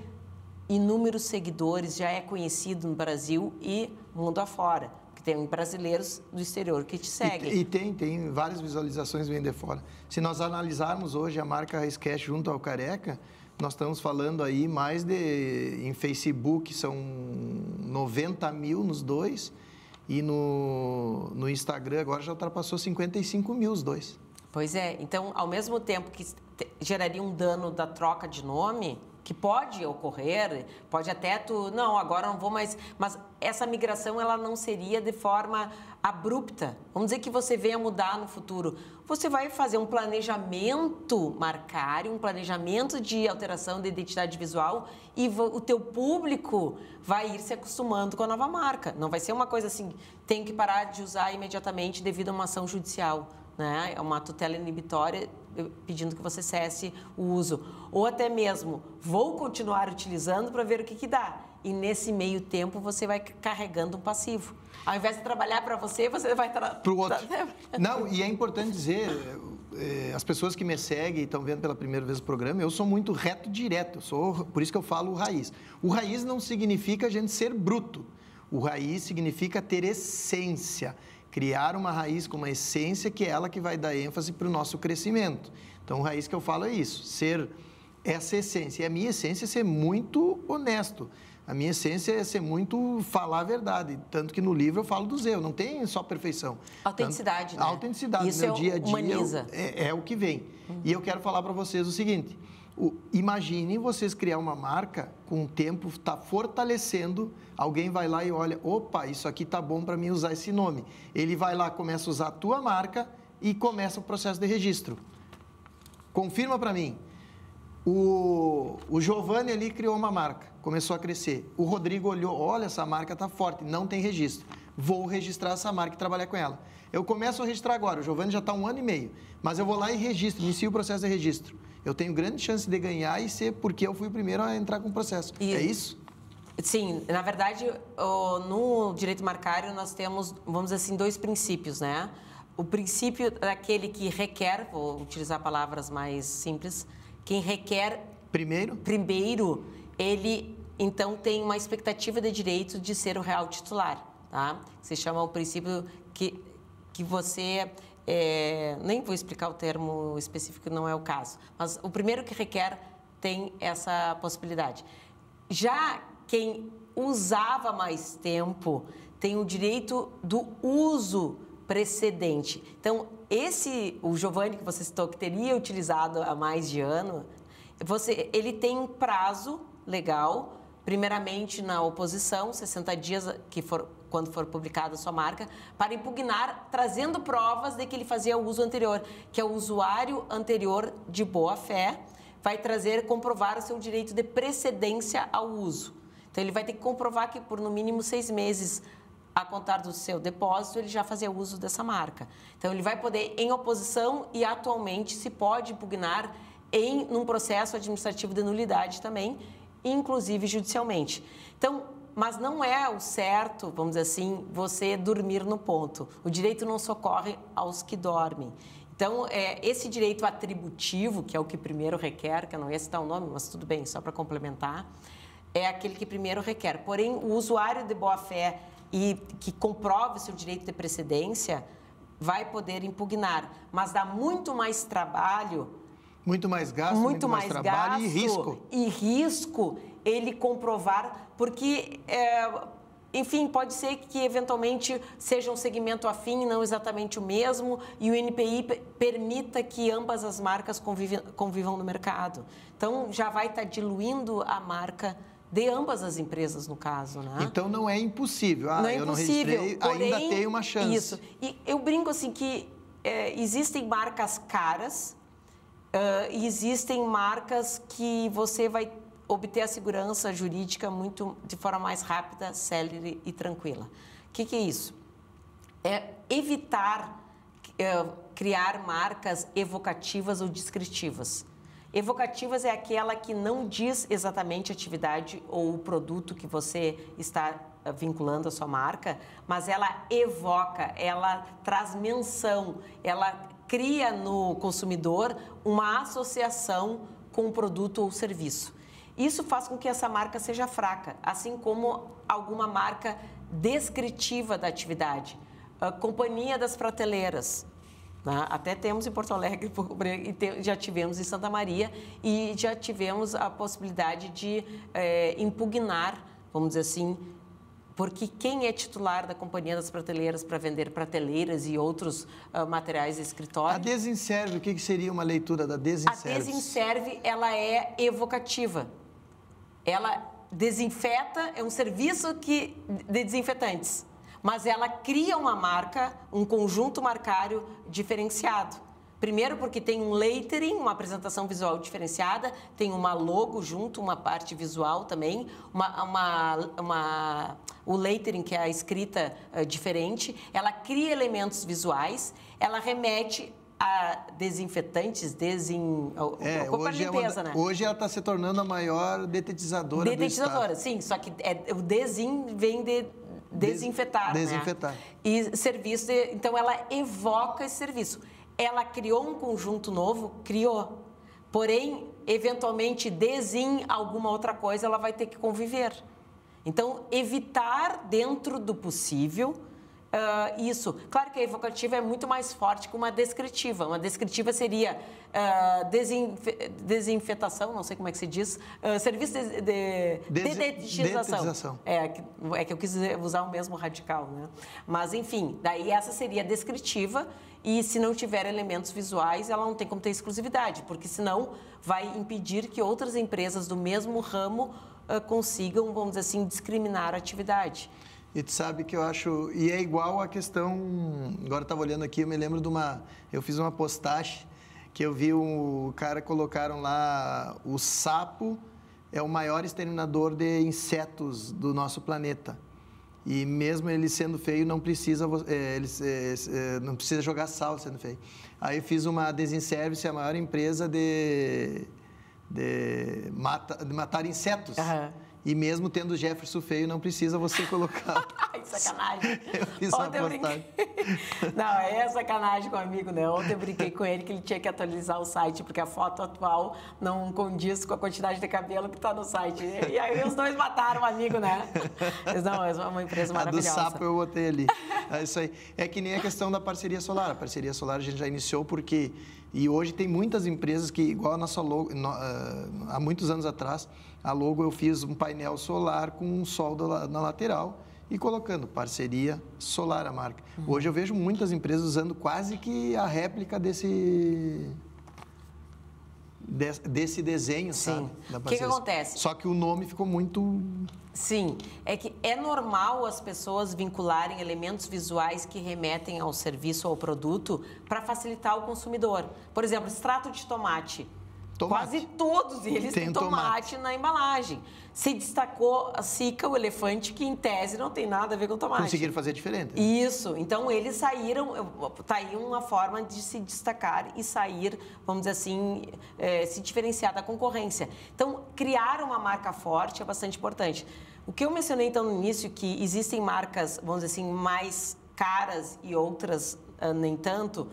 inúmeros seguidores, já é conhecido no Brasil e mundo afora, que tem brasileiros do exterior que te seguem. E tem várias visualizações vindo de fora. Se nós analisarmos hoje a marca Raizcast junto ao Careca, nós estamos falando aí em Facebook são 90 mil nos dois e no Instagram agora já ultrapassou 55 mil os dois. Pois é, então ao mesmo tempo que geraria um dano da troca de nome, que pode ocorrer, pode até agora não vou mais, mas essa migração ela não seria de forma abrupta. Vamos dizer que você venha mudar no futuro. Você vai fazer um planejamento marcário, um planejamento de alteração de identidade visual e o teu público vai ir se acostumando com a nova marca. Não vai ser uma coisa assim, tenho que parar de usar imediatamente devido a uma ação judicial, né? É uma tutela inibitória pedindo que você cesse o uso. Ou até mesmo, vou continuar utilizando para ver o que dá. E nesse meio tempo, você vai carregando um passivo. Ao invés de trabalhar para você, você vai... Para o outro. Não, e é importante dizer, as pessoas que me seguem e estão vendo pela primeira vez o programa, eu sou muito reto direto, por isso que eu falo o raiz. O raiz não significa a gente ser bruto. O raiz significa ter essência. Criar uma raiz com uma essência que é ela que vai dar ênfase para o nosso crescimento. Então, a raiz que eu falo é isso, ser essa essência. E a minha essência é ser muito honesto. A minha essência é ser muito falar a verdade. Tanto que no livro eu falo dos erros, não tem só perfeição. Autenticidade, né? A autenticidade. Isso no meu dia a dia humaniza. É o que vem. E eu quero falar para vocês o seguinte, imaginem vocês criar uma marca, com o tempo está fortalecendo, alguém vai lá e olha, opa, isso aqui está bom para mim usar esse nome. Ele vai lá, começa a usar a tua marca e começa o processo de registro. confirma para mim. O Giovanni ali criou uma marca, começou a crescer. O Rodrigo olhou, olha, essa marca está forte, não tem registro. Vou registrar essa marca e trabalhar com ela. Eu começo a registrar agora, o Giovanni já está 1 ano e meio, mas eu vou lá e registro, inicio o processo de registro. Eu tenho grande chance de ganhar e ser porque eu fui o primeiro a entrar com o processo. É isso? Sim, na verdade, no direito marcário nós temos, vamos dizer assim, 2 princípios, né? O princípio daquele que requer, vou utilizar palavras mais simples, quem requer primeiro, ele então tem uma expectativa de direito de ser o real titular, tá? Se chama o princípio que você, nem vou explicar o termo específico, não é o caso, mas o primeiro que requer tem essa possibilidade. Já quem usava mais tempo tem o direito do uso precedente. Então, o Giovanni que você citou, que teria utilizado há mais de ano, ele tem um prazo legal, primeiramente na oposição, 60 dias, quando for publicada a sua marca, para impugnar, trazendo provas de que ele fazia o uso anterior, que é o usuário anterior de boa-fé, vai comprovar o seu direito de precedência ao uso. Então, ele vai ter que comprovar que por no mínimo 6 meses a contar do seu depósito, ele já fazia uso dessa marca. Então, ele vai poder, em oposição, e atualmente se pode impugnar num processo administrativo de nulidade também, inclusive judicialmente. Então, mas não é o certo, vamos dizer assim, você dormir no ponto. O direito não socorre aos que dormem. Então, esse direito atributivo, que é o que primeiro requer, que eu não ia citar o nome, mas tudo bem, só para complementar, é aquele que primeiro requer. Porém, o usuário de boa-fé e que comprove seu direito de precedência vai poder impugnar, mas dá muito mais trabalho, muito mais gasto, muito mais trabalho e risco ele comprovar, porque enfim, pode ser que eventualmente seja um segmento afim, não exatamente o mesmo, e o NPI permita que ambas as marcas convivam no mercado. Então, já vai estar diluindo a marca de ambas as empresas, no caso, né? Então, não é impossível. Não é impossível, não registrei, porém, ainda tem uma chance. Isso. E eu brinco assim que existem marcas caras e existem marcas que você vai obter a segurança jurídica de forma mais rápida, célere e tranquila. O que é isso? É evitar criar marcas evocativas ou descritivas. Evocativas é aquela que não diz exatamente a atividade ou o produto que você está vinculando à sua marca, mas ela evoca, ela traz menção, ela cria no consumidor uma associação com o produto ou serviço. Isso faz com que essa marca seja fraca, assim como alguma marca descritiva da atividade. A Companhia das Prateleiras, né? Até temos em Porto Alegre, já tivemos em Santa Maria e já tivemos a possibilidade de impugnar, vamos dizer assim, porque quem é titular da Companhia das Prateleiras para vender prateleiras e outros materiais de escritório... A Desinserve, o que seria uma leitura da Desinserve? A Desinserve, ela é evocativa. Ela desinfeta, é um serviço de desinfetantes, mas ela cria uma marca, um conjunto marcário diferenciado. Primeiro porque tem um lettering, uma apresentação visual diferenciada, tem uma logo junto, uma parte visual também, o lettering, que é a escrita diferente, ela cria elementos visuais, ela remete a desinfetantes, limpeza, né? Hoje ela está se tornando a maior detetizadora do estado. Sim, só que o vem de desinfetar, desinfetar. Né? E serviço, então ela evoca esse serviço. Ela criou um conjunto novo? Criou. Porém, eventualmente, alguma outra coisa, ela vai ter que conviver. Então, evitar dentro do possível isso. Claro que a evocativa é muito mais forte que uma descritiva. Uma descritiva seria desinfetação, não sei como é que se diz, serviço de dedetização. É que eu quis usar o mesmo radical, né? Mas, enfim, daí essa seria a descritiva e se não tiver elementos visuais, ela não tem como ter exclusividade, porque senão vai impedir que outras empresas do mesmo ramo consigam, vamos dizer assim, discriminar a atividade. E tu sabe que eu acho... E é igual a questão... Agora eu estava olhando aqui, eu me lembro eu fiz uma postagem que eu vi o cara colocaram lá, o sapo é o maior exterminador de insetos do nosso planeta. E mesmo ele sendo feio, não precisa jogar sal sendo feio. Aí eu fiz uma Desinservice, a maior empresa de matar insetos. E mesmo tendo Jefferson feio, não precisa você colocar. Ai, sacanagem. Eu fiz uma postagem. Não, é sacanagem com o amigo, né? Ontem eu brinquei com ele que ele tinha que atualizar o site, porque a foto atual não condiz com a quantidade de cabelo que está no site. E aí os dois mataram o amigo, né? Mas não, é uma empresa maravilhosa. A do sapo eu botei ali. É isso aí. É que nem a questão da parceria solar. A parceria solar a gente já iniciou porque... E hoje tem muitas empresas que, igual a nossa logo, há muitos anos atrás, a logo eu fiz um painel solar com um sol na lateral e colocando parceria solar a marca. Hoje eu vejo muitas empresas usando quase que a réplica desse desenho, sabe? O que acontece? Só que o nome ficou muito... Sim, é que é normal as pessoas vincularem elementos visuais que remetem ao serviço ou ao produto para facilitar o consumidor. Por exemplo, extrato de tomate. Quase todos eles têm tomate na embalagem. Se destacou a Sica, o elefante, que em tese não tem nada a ver com tomate. Conseguiram fazer diferente. Né? Isso. Então, eles saíram... Está aí uma forma de se destacar e sair, vamos dizer assim, se diferenciar da concorrência. Então, criar uma marca forte é bastante importante. O que eu mencionei, então, no início, que existem marcas, vamos dizer assim, mais caras e outras nem tanto.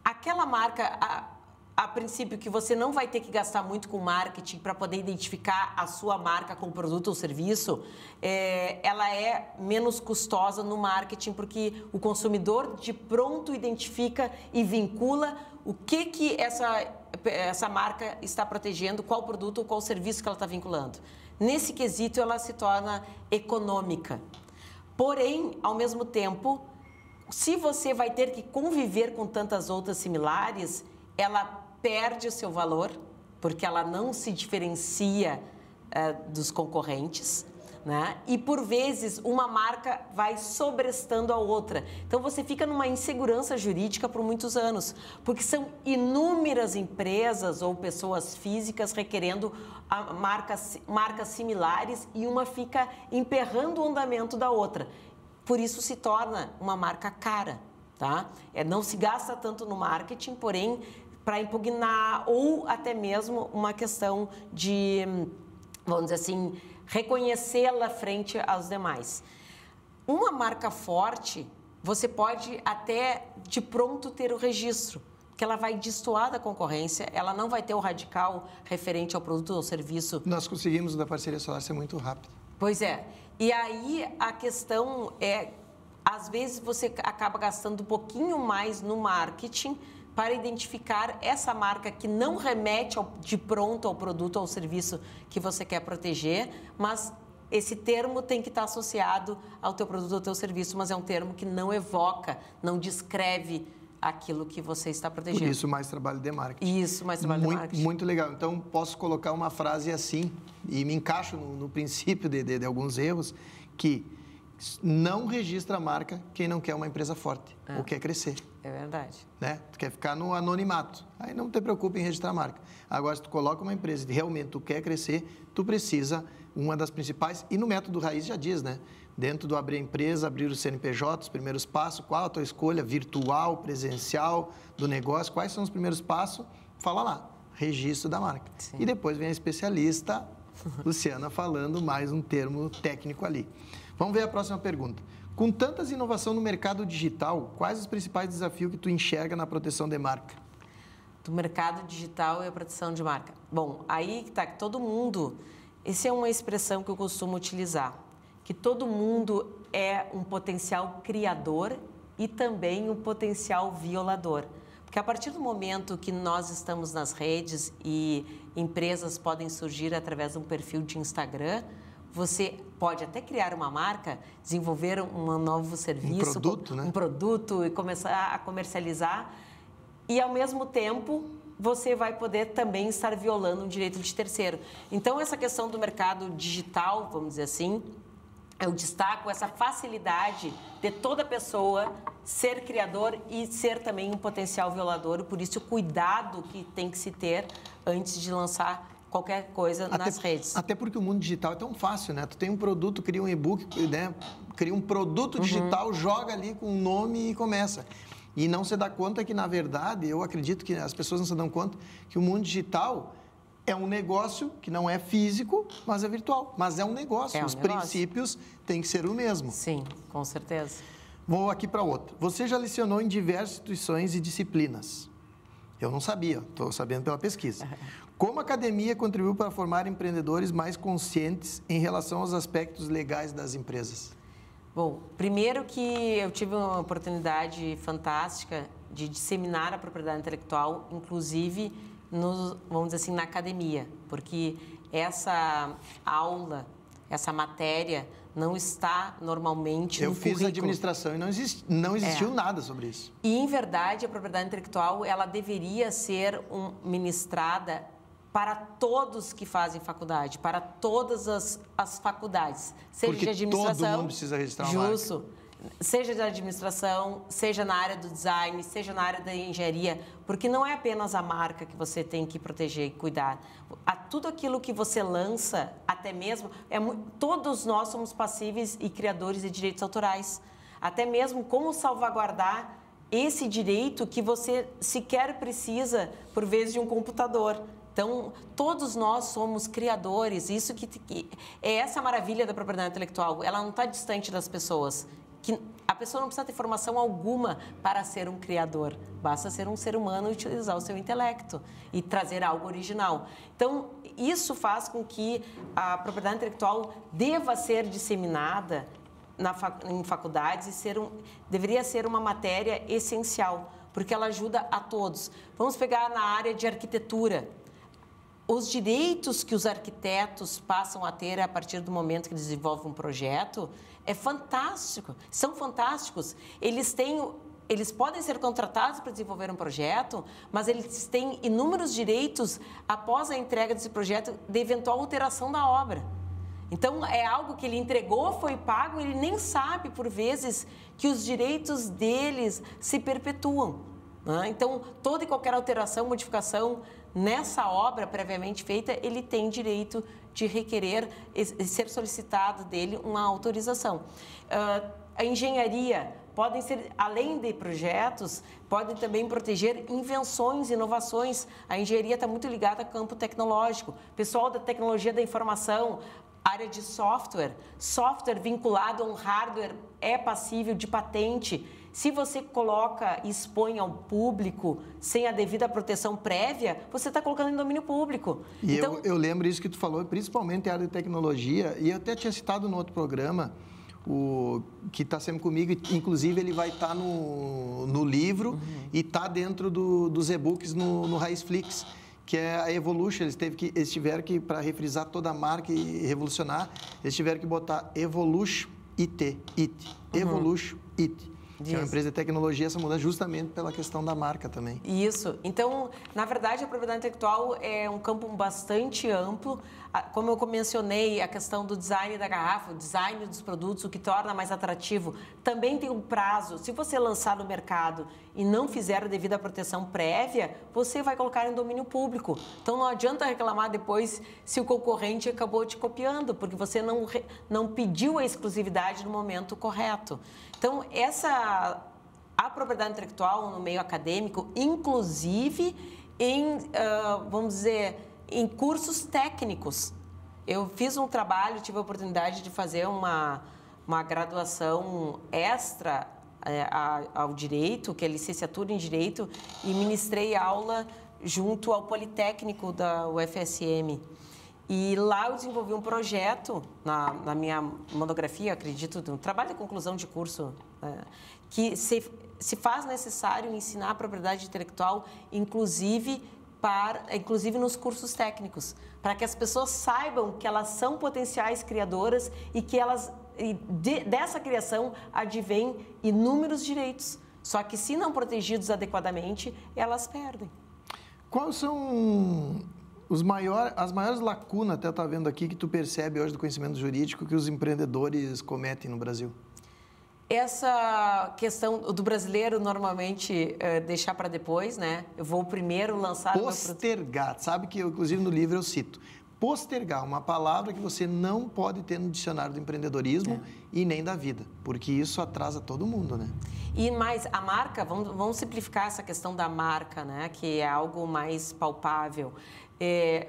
Aquela marca... A princípio, que você não vai ter que gastar muito com marketing para poder identificar a sua marca com produto ou serviço, ela é menos custosa no marketing, porque o consumidor de pronto identifica e vincula o que essa marca está protegendo, qual produto ou qual serviço que ela está vinculando. Nesse quesito, ela se torna econômica. Porém, ao mesmo tempo, se você vai ter que conviver com tantas outras similares, ela perde o seu valor, porque ela não se diferencia dos concorrentes, né? E, por vezes, uma marca vai sobrestando a outra. Então, você fica numa insegurança jurídica por muitos anos, porque são inúmeras empresas ou pessoas físicas requerendo marcas similares e uma fica emperrando o andamento da outra. Por isso, se torna uma marca cara, tá? Não se gasta tanto no marketing, porém... para impugnar ou até mesmo uma questão de, vamos dizer assim, reconhecê-la frente aos demais. Uma marca forte, você pode até de pronto ter o registro, porque ela vai destoar da concorrência, ela não vai ter o radical referente ao produto ou serviço. Nós conseguimos da parceria solar ser muito rápido. Pois é. E aí a questão é, às vezes você acaba gastando um pouquinho mais no marketing para identificar essa marca que não remete de pronto ao produto ou ao serviço que você quer proteger, mas esse termo tem que estar associado ao teu produto ou ao teu serviço, mas é um termo que não evoca, não descreve aquilo que você está protegendo. Por isso, mais trabalho de marketing. Isso, mais trabalho de marketing. Muito legal. Então, posso colocar uma frase assim, e me encaixo no princípio de alguns erros, que não registra a marca quem não quer uma empresa forte ou quer crescer. É verdade. Né? Tu quer ficar no anonimato. Aí não te preocupe em registrar a marca. Agora, se tu coloca uma empresa e realmente tu quer crescer, tu precisa, uma das principais, e no método raiz já diz, né? Dentro do abrir a empresa, abrir o CNPJ, os primeiros passos, qual a tua escolha, virtual, presencial, do negócio, quais são os primeiros passos? Fala lá, registro da marca. Sim. E depois vem a especialista, Luciana, falando mais um termo técnico ali. Vamos ver a próxima pergunta. Com tantas inovações no mercado digital, quais os principais desafios que tu enxerga na proteção de marca? Do mercado digital e a proteção de marca. Bom, aí está que todo mundo... Essa é uma expressão que eu costumo utilizar, que todo mundo é um potencial criador e também um potencial violador. Porque a partir do momento que nós estamos nas redes e empresas podem surgir através de um perfil de Instagram, você pode até criar uma marca, desenvolver um novo serviço, um produto e começar a comercializar. E, ao mesmo tempo, você vai poder também estar violando um direito de terceiro. Então, essa questão do mercado digital, vamos dizer assim, eu destaco essa facilidade de toda pessoa ser criador e ser também um potencial violador, por isso o cuidado que tem que se ter antes de lançar qualquer coisa nas redes. Até porque o mundo digital é tão fácil, né? Tu tem um produto, cria um e-book, né? Cria um produto digital, joga ali com um nome e começa. E não se dá conta que, na verdade, eu acredito que as pessoas não se dão conta que o mundo digital é um negócio que não é físico, mas é virtual. Mas é um negócio. Os princípios têm que ser o mesmo. Sim, com certeza. Vou aqui para outra. Você já lecionou em diversas instituições e disciplinas. Eu não sabia, estou sabendo pela pesquisa. Como a academia contribuiu para formar empreendedores mais conscientes em relação aos aspectos legais das empresas? Bom, primeiro que eu tive uma oportunidade fantástica de disseminar a propriedade intelectual, inclusive, vamos dizer assim, na academia, porque essa aula, essa matéria não está normalmente no currículo. Eu fiz administração e não existiu nada sobre isso. E, em verdade, a propriedade intelectual, ela deveria ser ministrada para todos que fazem faculdade, para todas as faculdades, seja porque de administração, todo mundo precisa registrar uma marca. Justo, seja de administração, seja na área do design, seja na área da engenharia, porque não é apenas a marca que você tem que proteger e cuidar. Tudo aquilo que você lança, até mesmo, todos nós somos passíveis e criadores de direitos autorais. Até mesmo como salvaguardar esse direito que você sequer precisa, por vezes, de um computador. Então, todos nós somos criadores, isso que é essa maravilha da propriedade intelectual, ela não está distante das pessoas. A pessoa não precisa ter formação alguma para ser um criador, basta ser um ser humano e utilizar o seu intelecto e trazer algo original. Então, isso faz com que a propriedade intelectual deva ser disseminada em faculdades e deveria ser uma matéria essencial, porque ela ajuda a todos. Vamos pegar na área de arquitetura. Os direitos que os arquitetos passam a ter a partir do momento que desenvolvem um projeto é fantástico, são fantásticos. Eles podem ser contratados para desenvolver um projeto, mas eles têm inúmeros direitos após a entrega desse projeto de eventual alteração da obra. Então, é algo que ele entregou, foi pago, ele nem sabe, por vezes, que os direitos deles se perpetuam. Né? Então, toda e qualquer alteração, modificação nessa obra previamente feita, ele tem direito de requerer e ser solicitado dele uma autorização. A engenharia podem ser, além de projetos, podem também proteger invenções, inovações. A engenharia está muito ligada ao campo tecnológico. Pessoal da tecnologia da informação, área de software vinculado a um hardware é passível de patente. Se você coloca e expõe ao público sem a devida proteção prévia, você está colocando em domínio público. E então, eu lembro isso que tu falou, principalmente a área de tecnologia, e eu até tinha citado no outro programa, que está sempre comigo, inclusive ele vai estar no livro e está dentro dos e-books no Raizflix, que é a Evolution. Eles tiveram que, para refrisar toda a marca e revolucionar, eles tiveram que botar Evolution IT. Evolution IT. Que é uma empresa de tecnologia, essa mudança justamente pela questão da marca também. Isso. Então, na verdade, a propriedade intelectual é um campo bastante amplo. Como eu mencionei, a questão do design da garrafa, o design dos produtos, o que torna mais atrativo, também tem um prazo. Se você lançar no mercado e não fizer a devida proteção prévia, você vai colocar em domínio público. Então, não adianta reclamar depois se o concorrente acabou te copiando, porque você não pediu a exclusividade no momento correto. Então, a propriedade intelectual no meio acadêmico, inclusive vamos dizer, em cursos técnicos. Eu fiz um trabalho, tive a oportunidade de fazer uma graduação extra ao direito, que é licenciatura em direito, e ministrei aula junto ao Politécnico da UFSM. E lá eu desenvolvi um projeto, na minha monografia, acredito, um trabalho de conclusão de curso, que se faz necessário ensinar a propriedade intelectual, inclusive nos cursos técnicos, para que as pessoas saibam que elas são potenciais criadoras e que dessa criação advém inúmeros direitos. Só que, se não protegidos adequadamente, elas perdem. Quais são As maiores lacunas, até eu estava vendo aqui, que tu percebe hoje do conhecimento jurídico que os empreendedores cometem no Brasil. Essa questão do brasileiro, normalmente, deixar para depois, né? Eu vou primeiro lançar... Postergar. Sabe que, inclusive, no livro eu cito. Postergar, uma palavra que você não pode ter no dicionário do empreendedorismo e nem da vida, porque isso atrasa todo mundo, né? E mais, a marca, vamos simplificar essa questão da marca, né? Que é algo mais palpável.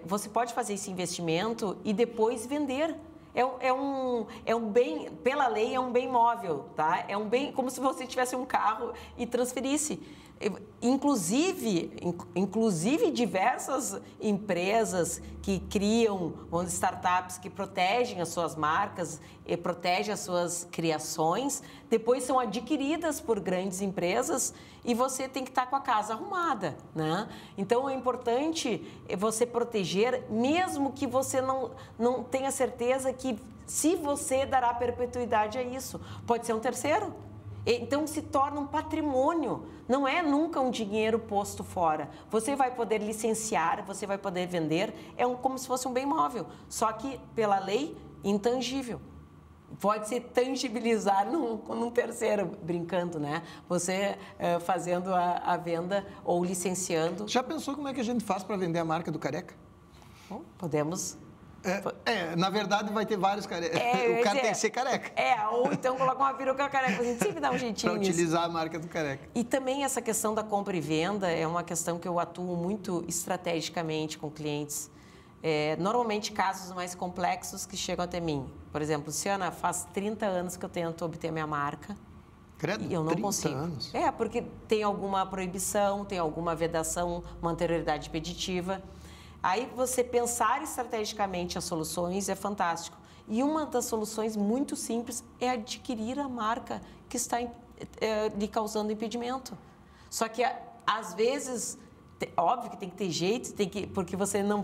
Você pode fazer esse investimento e depois vender. É um bem, pela lei, é um bem móvel, tá? É um bem como se você tivesse um carro e transferisse. Inclusive diversas empresas que criam, startups que protegem as suas marcas e protegem as suas criações, depois são adquiridas por grandes empresas e você tem que estar com a casa arrumada, né? Então, é importante você proteger, mesmo que você não tenha certeza que se você dará perpetuidade a isso. Pode ser um terceiro. Então, se torna um patrimônio, não é nunca um dinheiro posto fora. Você vai poder licenciar, você vai poder vender, como se fosse um bem móvel, só que, pela lei, intangível. Pode se tangibilizar num terceiro, brincando, né? Você fazendo a venda ou licenciando. Já pensou como é que a gente faz para vender a marca do Careca? Bom, podemos... na verdade vai ter vários carecas. O cara tem que ser careca. Ou então coloca uma peruca careca. A gente sempre dá um jeitinho nisso. Para utilizar a marca do careca. E também essa questão da compra e venda é uma questão que eu atuo muito estrategicamente com clientes. Normalmente casos mais complexos que chegam até mim. Por exemplo, Luciana, faz 30 anos que eu tento obter minha marca. Credo, e eu não 30 consigo. Anos? Porque tem alguma proibição, tem alguma vedação, uma anterioridade expeditiva. Aí você pensar estrategicamente as soluções é fantástico. E uma das soluções muito simples é adquirir a marca que está lhe causando impedimento. Só que, às vezes, óbvio que tem que ter jeito, porque você não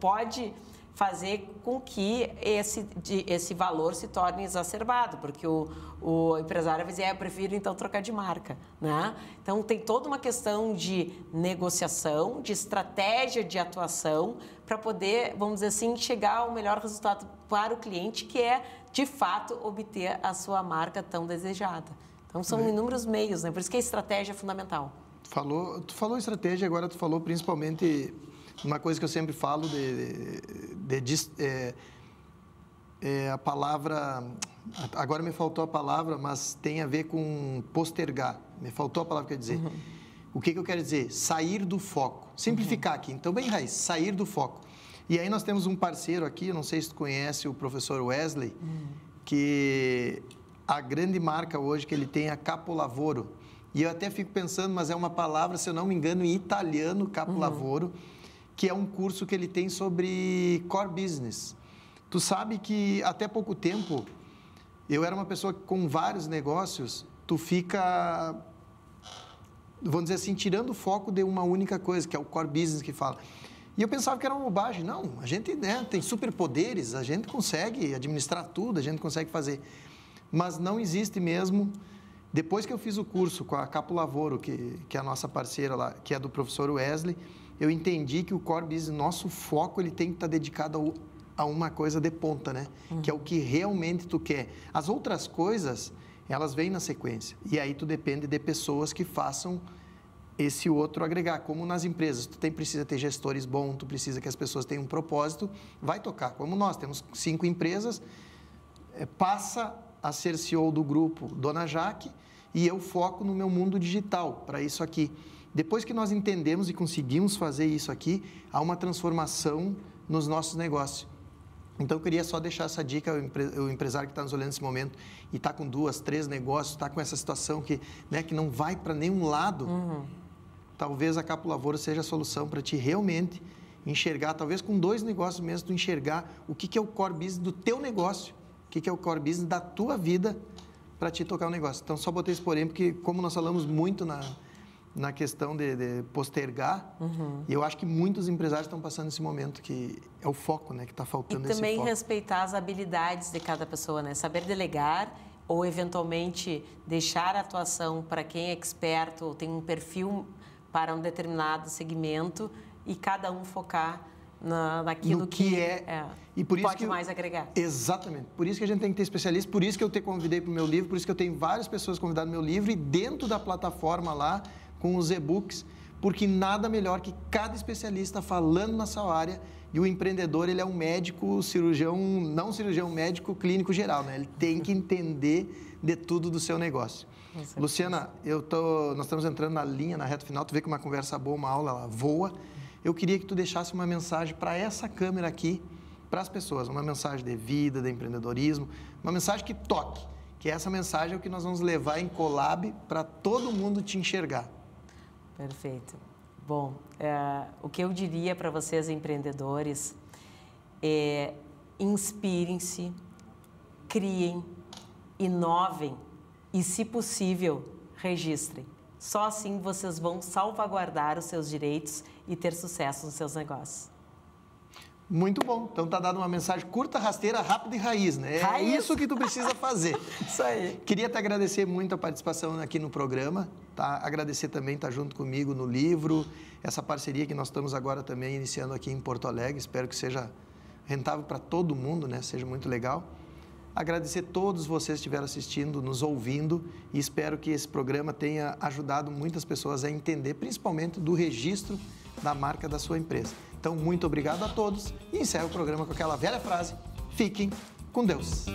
pode fazer com que esse valor se torne exacerbado, porque o empresário vai dizer, eu prefiro então trocar de marca, né? Então, tem toda uma questão de negociação, de estratégia de atuação, para poder, vamos dizer assim, chegar ao melhor resultado para o cliente, que é, de fato, obter a sua marca tão desejada. Então, são inúmeros meios, né? Por isso que a estratégia é fundamental. Tu falou estratégia, agora tu falou principalmente... Uma coisa que eu sempre falo a palavra... Agora me faltou a palavra, mas tem a ver com postergar. Me faltou a palavra que eu quero dizer. O que eu quero dizer? Sair do foco. Simplificar aqui. Então, bem raiz, sair do foco. E aí nós temos um parceiro aqui, eu não sei se tu conhece o professor Wesley, que a grande marca hoje que ele tem é a Capolavoro. E eu até fico pensando, mas é uma palavra, se eu não me engano, em italiano, Capolavoro, que é um curso que ele tem sobre core business. Tu sabe que até pouco tempo, eu era uma pessoa que com vários negócios, tu fica, vamos dizer assim, tirando o foco de uma única coisa, que é o core business que fala. E eu pensava que era uma bobagem. Não, a gente tem superpoderes, a gente consegue administrar tudo, a gente consegue fazer. Mas não existe mesmo. Depois que eu fiz o curso com a Capolavoro, que é a nossa parceira lá, que é do professor Wesley, eu entendi que o core business, nosso foco, ele tem que estar dedicado a uma coisa de ponta, né? Que é o que realmente tu quer. As outras coisas, elas vêm na sequência. E aí tu depende de pessoas que façam esse outro agregar. Como nas empresas, tu precisa ter gestores bons, tu precisa que as pessoas tenham um propósito, vai tocar. Como nós temos 5 empresas, passa a ser CEO do grupo Dona Jaque e eu foco no meu mundo digital, para isso aqui. Depois que nós entendemos e conseguimos fazer isso aqui, há uma transformação nos nossos negócios. Então, eu queria só deixar essa dica ao empresário que está nos olhando nesse momento e está com 2, 3 negócios, está com essa situação que não vai para nenhum lado. Talvez a Capolavoro seja a solução para ti realmente enxergar, talvez com 2 negócios mesmo, tu enxergar o que é o core business do teu negócio, o que é o core business da tua vida para te tocar o negócio. Então, só botei esse porém, porque como nós falamos muito na questão de postergar, e eu acho que muitos empresários estão passando esse momento, que é o foco, né, que está faltando esse foco. E também respeitar as habilidades de cada pessoa, né? Saber delegar ou, eventualmente, deixar a atuação para quem é experto ou tem um perfil para um determinado segmento e cada um focar naquilo que E por isso pode mais agregar. Exatamente. Por isso que a gente tem que ter especialistas, por isso que eu te convidei para o meu livro, por isso que eu tenho várias pessoas convidadas no meu livro e dentro da plataforma lá, com os e-books, porque nada melhor que cada especialista falando na sua área. E o empreendedor, ele é um médico, cirurgião, não cirurgião, médico clínico geral, né? Ele tem que entender de tudo do seu negócio. Luciana, nós estamos entrando na linha, na reta final, tu vê que uma conversa boa, uma aula, ela voa. Eu queria que tu deixasse uma mensagem para essa câmera aqui, para as pessoas, uma mensagem de vida, de empreendedorismo, uma mensagem que toque, que essa mensagem é o que nós vamos levar em collab para todo mundo te enxergar. Perfeito. Bom, o que eu diria para vocês, empreendedores, é inspirem-se, criem, inovem e, se possível, registrem. Só assim vocês vão salvaguardar os seus direitos e ter sucesso nos seus negócios. Muito bom. Então tá dando uma mensagem curta, rasteira, rápida e raiz, né? Raiz. É isso que tu precisa fazer. Isso aí. Queria te agradecer muito a participação aqui no programa, tá? Agradecer também estar junto comigo no livro, essa parceria que nós estamos agora também iniciando aqui em Porto Alegre. Espero que seja rentável para todo mundo, né? Seja muito legal. Agradecer a todos vocês que estiveram assistindo, nos ouvindo e espero que esse programa tenha ajudado muitas pessoas a entender, principalmente do registro da marca da sua empresa. Então, muito obrigado a todos e encerro o programa com aquela velha frase: fiquem com Deus.